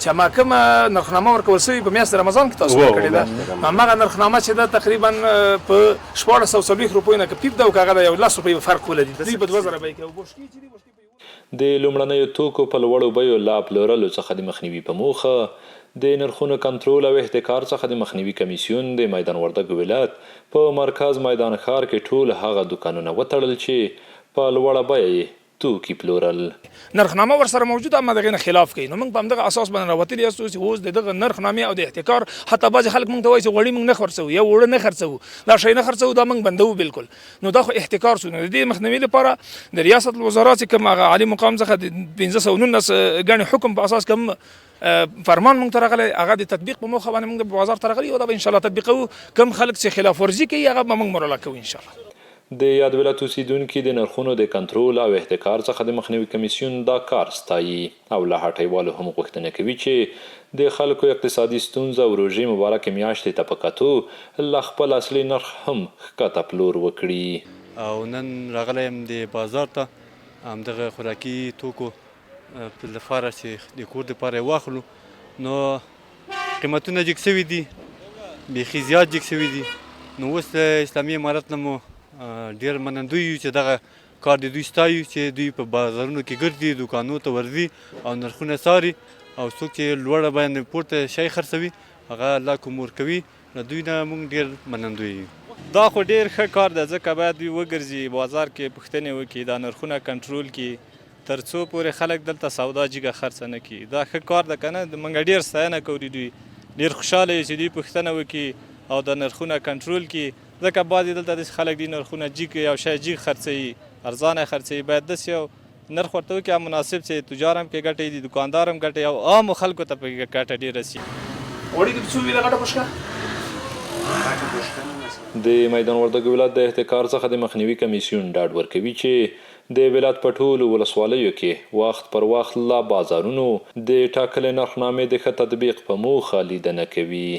چې ما کومه نرخنامه ورکول شوې په میاشت رمضان کې تاسو کړې ده هماغه نرخنامه چې ده تقریبا په 1440 روپیو نه که پیپ ده او که هغه د 10 روپیو فرق ولري دوی به 2000 بیې کوي او بوشکې چې دي د لومړنیو توکو په لوړو بیو لا پلورلو څخه د مخنیوي په موخه د نرخونو کنټرول او احتکار څخه د مخنیوي کمسیون د میدان وردګ ولایت په مرکز میدان ښار کې ټول هغه دوکانونه وتړل چې په لوړه بیه توکي پلورل نرخنامه ورسره موجوده اما دغه خلاف کوي نو موږ په همدغه اساس باندې راوتلي یو چې اوس دغه نرخنامه او د احتکار حتی بعض خلک موږ ته وایي چې وړي موږ نه خرڅو یا وړه نه خرڅو دا شی نه خرڅو دا موږ بندو بالکل نو دا خو احتکار شو نو د دې مخنیوي لپاره د ریاست الوزرا چې کوم هغه عالی مقام څخه د 1519 غني حکم په اساس کوم فرمان موږ ته راغلی هغه د تطبیق په موخه باندې موږ په بازار ته راغلي او دا به ان شاء الله تطبیقو کوم خلک چې خلاف ورزي کوي هغه به موږ مراله کوو ان شاء الله د یاد ولایت اوسیدونکي د نرخونو د کنټرول او احتکار څخه د مخنیوي کمیسیون دا کار ستایي او له هټیوالو هم غوښتنه کوي چې د خلکو اقتصادي ستونزه او روژې مبارکې میاشتې ته په کتو له خپل اصلي نرخ هم ښکته پلور وکړي او نن راغلی یم د بازار ته همدغه خوراکي توکو په لپاره چې د کور دپاره یې واخلو نو قیمتونه جګ سوي دي بیخي زیات جګ سوي دي نو اوس د اسلامي امارت نه مو ډېر منندوی یو چې دغه کار د دوی ستایو چې دوی په بازارونو کې ګرځي دوکانونو ته ورځي او نرخونه څاري او څوک چې لوړه باندې پورته شی خرڅوي هغه الله کوم ورکوي له دوی نه موږ ډېر منندوی یو دا خو ډېر ښه کار ده ځکه باید دوی وګرځي بازار کې پوښتنې وکړي دا نرخونه کنټرول کړي تر څو پورې خلک دلته سودا جګه خرڅه نه کړي دا ښه کار ده که نه موږ ډېر ستاینه کوو دوی ډېر خوشحاله یو چې دوی پوښتنه وکړي او د نرخونه کنټرول کړي ځکه بعضې دلته داسې خلک دي نرخونه جګ یو شی جګ خرڅوي ارزانه خرڅوي باید داسې یو نرخ ورته وکړي مناسب چې تجار هم پکې ګټې دي دوکاندار هم ګټې او عامو خلکو ته پکې ګټه ډېره سي وړي د څو ویله غټه بشکه د میدان وردګ ولایت د احتکار څخه د مخنیوي کمیسیون ډاډ ورکوي چې د ولایت په ټولو ولسوالیو کې وخت پر وخت لا بازارونو د ټاکلې نرخنامې د ښه تطبیق په موخه لیدنه کوي